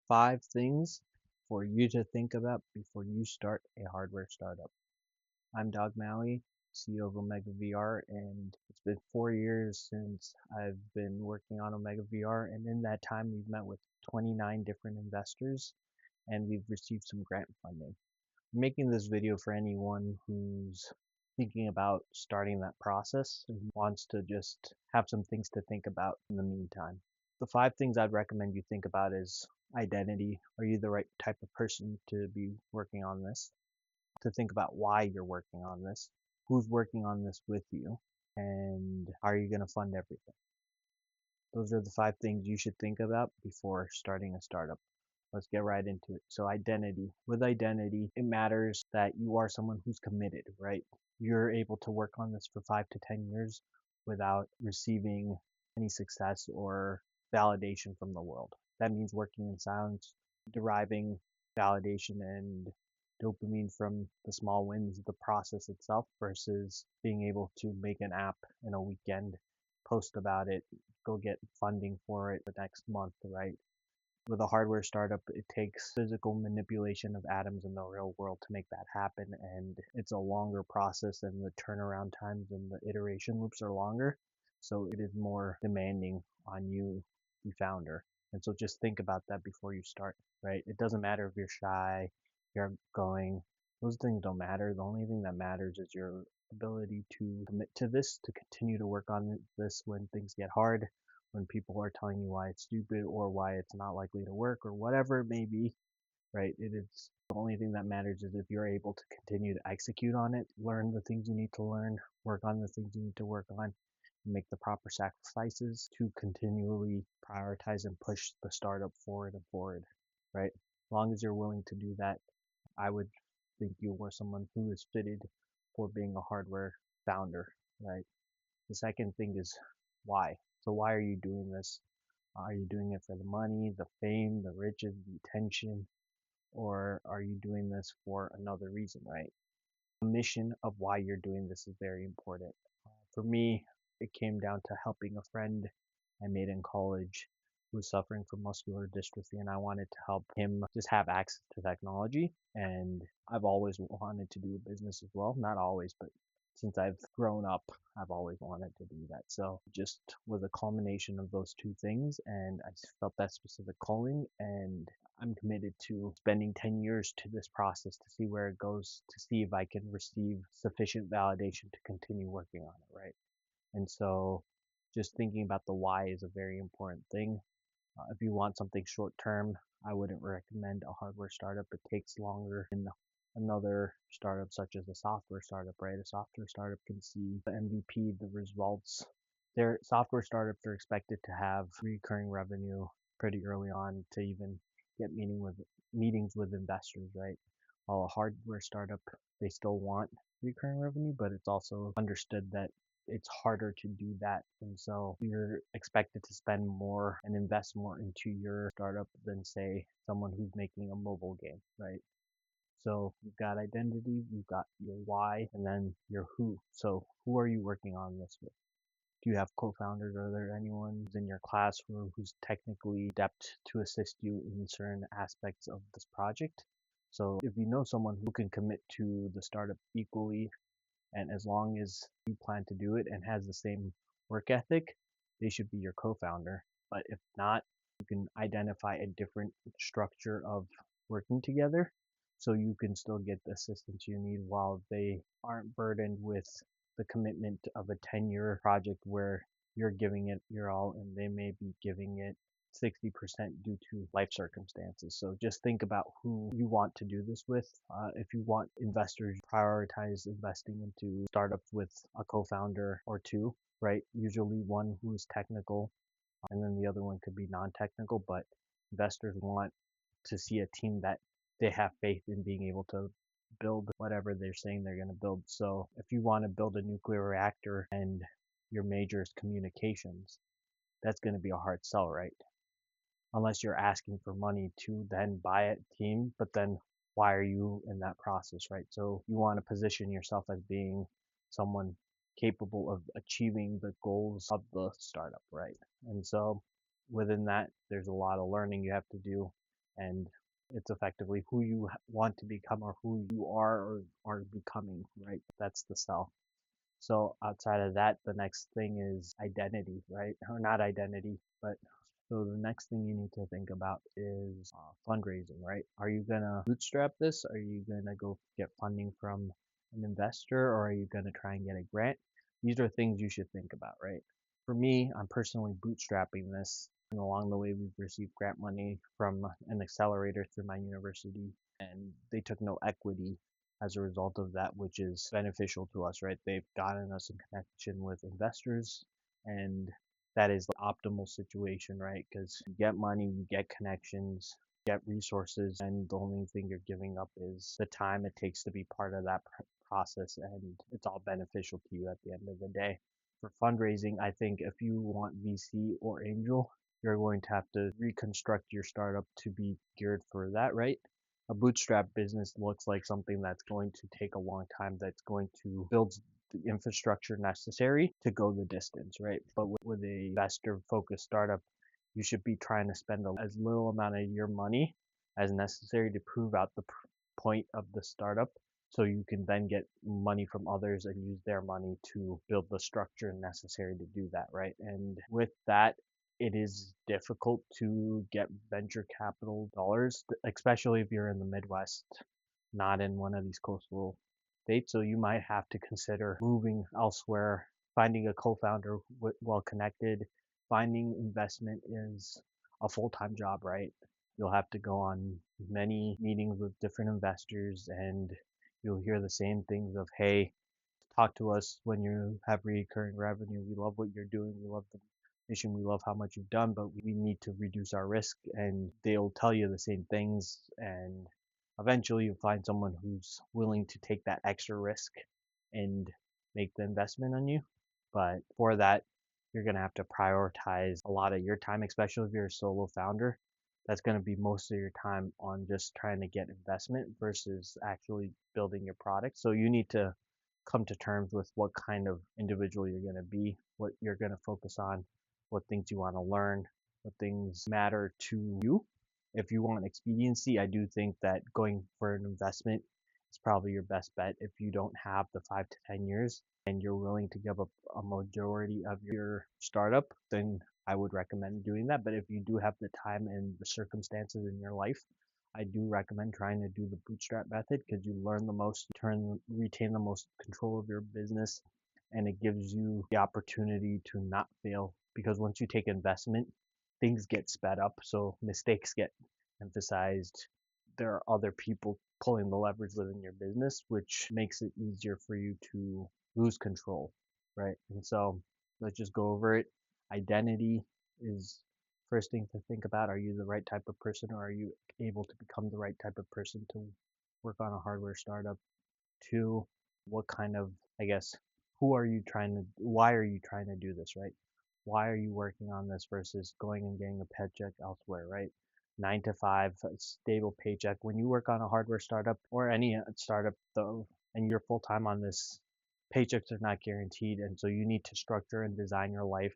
5 things for you to think about before you start a hardware startup. I'm Doug Malley, CEO of Omega VR, and it's been 4 years since I've been working on Omega VR, and in that time we've met with 29 different investors and we've received some grant funding. I'm making this video for anyone who's thinking about starting that process and wants to just have some things to think about in the meantime. The 5 things I'd recommend you think about is identity. Are you the right type of person to be working on this? To think about why you're working on this, who's working on this with you, and how are you going to fund everything? Those are the 5 things you should think about before starting a startup. Let's get right into it. So identity. With identity, it matters that you are someone who's committed, right? You're able to work on this for 5 to 10 years without receiving any success or validation from the world. That means working in silence, deriving validation and dopamine from the small wins, the process itself, versus being able to make an app in a weekend, post about it, go get funding for it the next month, right? With a hardware startup, it takes physical manipulation of atoms in the real world to make that happen, and it's a longer process, and the turnaround times and the iteration loops are longer. So it is more demanding on you, the founder. And so just think about that before you start, right? It doesn't matter if you're shy, you're outgoing, those things don't matter. The only thing that matters is your ability to commit to this, to continue to work on this when things get hard, when people are telling you why it's stupid or why it's not likely to work or whatever it may be, right? It is the only thing that matters is if you're able to continue to execute on it, learn the things you need to learn, work on the things you need to work on, and make the proper sacrifices to continually prioritize and push the startup forward and forward, right? As long as you're willing to do that, I would think you are someone who is fitted for being a hardware founder, right? The second thing is why. So why are you doing this? Are you doing it for the money, the fame, the riches, the attention, or are you doing this for another reason, right? The mission of why you're doing this is very important. For me, it came down to helping a friend I made in college who was suffering from muscular dystrophy, and I wanted to help him just have access to technology. And I've always wanted to do a business as well. Not always, but since I've grown up, I've always wanted to do that. So it just was a culmination of those two things, and I felt that specific calling, and I'm committed to spending 10 years to this process to see where it goes, to see if I can receive sufficient validation to continue working on it, right? And so just thinking about the why is a very important thing. If you want something short term, I wouldn't recommend a hardware startup. It takes longer than another startup, such as a software startup, right? A software startup can see the MVP, the results. Their software startups are expected to have recurring revenue pretty early on to even get meetings with investors, right? While a hardware startup, they still want recurring revenue, but it's also understood that it's harder to do that. And so you're expected to spend more and invest more into your startup than, say, someone who's making a mobile game, right? So you've got identity, you've got your why, and then your who. So who are you working on this with? Do you have co-founders? Are there anyone who's in your classroom who's technically adept to assist you in certain aspects of this project? So if you know someone who can commit to the startup equally, and as long as you plan to do it and has the same work ethic, they should be your co-founder. But if not, you can identify a different structure of working together so you can still get the assistance you need while they aren't burdened with the commitment of a 10-year project where you're giving it your all and they may be giving it 60% due to life circumstances. So just think about who you want to do this with. If you want investors, prioritize investing into startups with a co-founder or two, right? Usually one who's technical and then the other one could be non-technical, but investors want to see a team that they have faith in being able to build whatever they're saying they're going to build. So if you want to build a nuclear reactor and your major is communications, that's going to be a hard sell, right? Unless you're asking for money to then buy a team, but then why are you in that process, right? So you want to position yourself as being someone capable of achieving the goals of the startup, right? And so within that, there's a lot of learning you have to do. and it's effectively who you want to become or who you are or are becoming, right? That's the self. So outside of that, the next thing is identity, right? Or not identity, but so the next thing you need to think about is fundraising, right? Are you gonna bootstrap this? Are you gonna go get funding from an investor, or are you gonna try and get a grant? These are things you should think about, right? For me, I'm personally bootstrapping this, and along the way, we've received grant money from an accelerator through my university, and they took no equity as a result of that, which is beneficial to us, right? They've gotten us in connection with investors, and that is the optimal situation, right? Because you get money, you get connections, get resources, and the only thing you're giving up is the time it takes to be part of that process, and it's all beneficial to you at the end of the day. For fundraising, I think if you want VC or angel, you're going to have to reconstruct your startup to be geared for that, right? A bootstrap business looks like something that's going to take a long time, that's going to build the infrastructure necessary to go the distance, right? But with a investor focused startup, you should be trying to spend as little amount of your money as necessary to prove out the point of the startup so you can then get money from others and use their money to build the structure necessary to do that, right? And with that, it is difficult to get venture capital dollars, especially if you're in the Midwest, not in one of these coastal states. So you might have to consider moving elsewhere, finding a co-founder well connected. Finding investment is a full-time job, right? You'll have to go on many meetings with different investors, and you'll hear the same things of, hey, talk to us when you have recurring revenue. We love what you're doing. We love the mission. We love how much you've done, but we need to reduce our risk. And they'll tell you the same things. And eventually you'll find someone who's willing to take that extra risk and make the investment on you. But for that, you're going to have to prioritize a lot of your time, especially if you're a solo founder. That's going to be most of your time on just trying to get investment versus actually building your product. So you need to come to terms with what kind of individual you're going to be, what you're going to focus on, what things you want to learn, what things matter to you. If you want expediency, I do think that going for an investment is probably your best bet if you don't have the 5 to 10 years and you're willing to give up a majority of your startup, then I would recommend doing that. But if you do have the time and the circumstances in your life, I do recommend trying to do the bootstrap method because you learn the most, retain the most control of your business, and it gives you the opportunity to not fail. Because once you take investment, things get sped up, so mistakes get emphasized. There are other people pulling the leverage within your business, which makes it easier for you to lose control, right? And so let's just go over it. Identity is first thing to think about. Are you the right type of person, or are you able to become the right type of person to work on a hardware startup? Two, what kind of, I guess, why are you trying to do this, right? Why are you working on this versus going and getting a paycheck elsewhere, right? 9 to 5, stable paycheck. When you work on a hardware startup or any startup though, and you're full time on this, paychecks are not guaranteed. And so you need to structure and design your life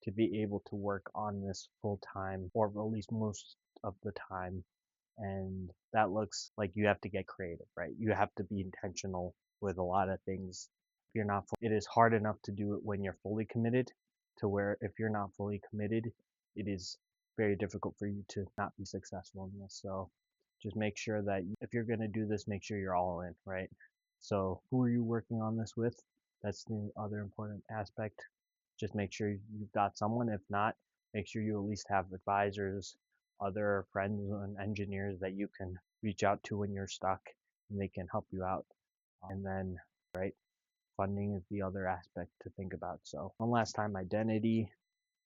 to be able to work on this full time, or at least most of the time. And that looks like you have to get creative, right? You have to be intentional with a lot of things. If you're not, it is hard enough to do it when you're fully committed, to where if you're not fully committed, it is very difficult for you to not be successful in this. So just make sure that if you're going to do this, make sure you're all in, right? So who are you working on this with? That's the other important aspect. Just make sure you've got someone. If not, make sure you at least have advisors, other friends and engineers that you can reach out to when you're stuck and they can help you out. And then, right, funding is the other aspect to think about. So one last time, identity,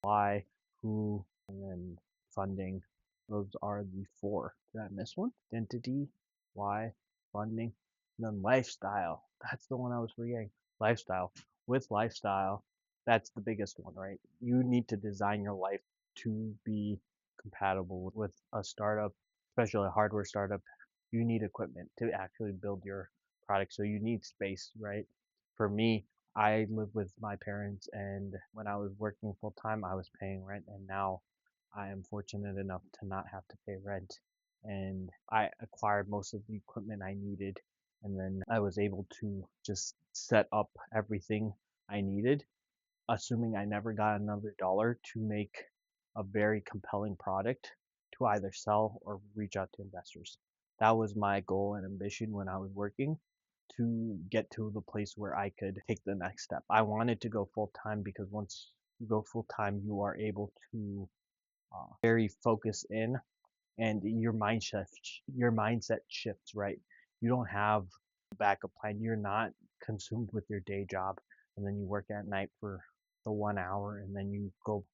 why, who, and then funding. Those are the four. Did I miss one? Identity, why, funding, and then lifestyle. That's the one I was forgetting. Lifestyle. With lifestyle, that's the biggest one, right? You need to design your life to be compatible with a startup, especially a hardware startup. You need equipment to actually build your product. So you need space, right? For me, I live with my parents, and when I was working full time, I was paying rent, and now I am fortunate enough to not have to pay rent. and I acquired most of the equipment I needed, and then I was able to just set up everything I needed, assuming I never got another dollar, to make a very compelling product to either sell or reach out to investors. That was my goal and ambition when I was working, to get to the place where I could take the next step. I wanted to go full time because once you go full time, you are able to very focus in, and your mindset shifts, right? You don't have a backup plan. You're not consumed with your day job, and then you work at night for the 1 hour, and then you go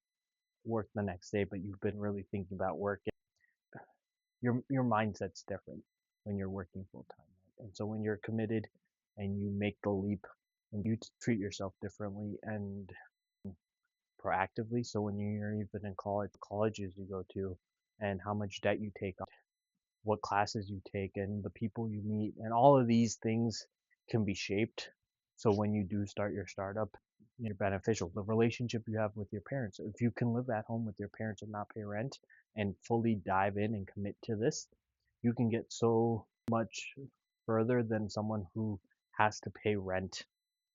work the next day, but you've been really thinking about work. Your mindset's different when you're working full time, right? And so when you're committed and you make the leap, and you treat yourself differently and proactively. So when you're even in college, colleges you go to, and how much debt you take on, what classes you take, and the people you meet, and all of these things can be shaped. So when you do start your startup, you're beneficial. The relationship you have with your parents, if you can live at home with your parents and not pay rent and fully dive in and commit to this, you can get so much further than someone who has to pay rent,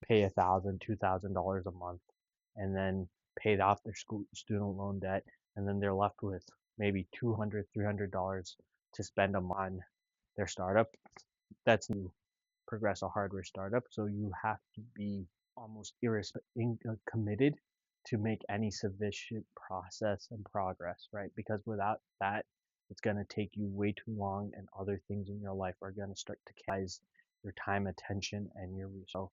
pay $1,000, $2,000 a month, and then paid off their school student loan debt, and then they're left with maybe $200, $300 to spend a month on their startup. That's new. Progress a hardware startup, so you have to be almost committed to make any sufficient process and progress, right? Because without that, it's going to take you way too long, and other things in your life are going to start to cannibalize your time, attention, and your resources. So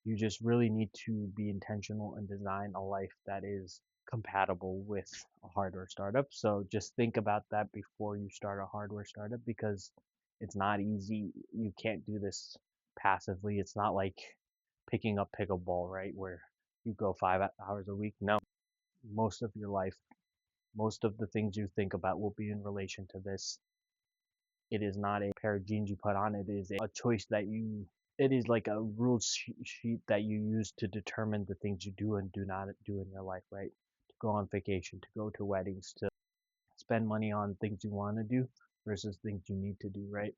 you just really need to be intentional and design a life that is compatible with a hardware startup. So just think about that before you start a hardware startup, because it's not easy. You can't do this passively. It's not like picking up pickleball, right? Where you go 5 hours a week. No, most of your life, most of the things you think about will be in relation to this. It is not a pair of jeans you put on. It is a choice that it is like a rule sheet that you use to determine the things you do and do not do in your life, right? To go on vacation, to go to weddings, to spend money on things you want to do versus things you need to do, right?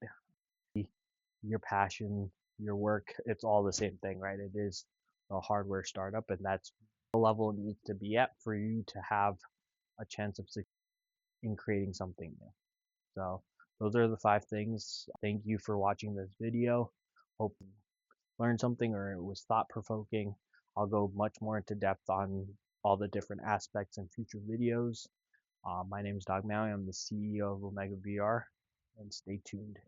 Your passion, your work, it's all the same thing, right? It is a hardware startup, and that's the level it needs to be at for you to have a chance of success in creating something new. So those are the 5 things. Thank you for watching this video. Hope you learned something or it was thought provoking. I'll go much more into depth on all the different aspects in future videos. My name is Doug Maui. I'm the CEO of Omega VR, and stay tuned.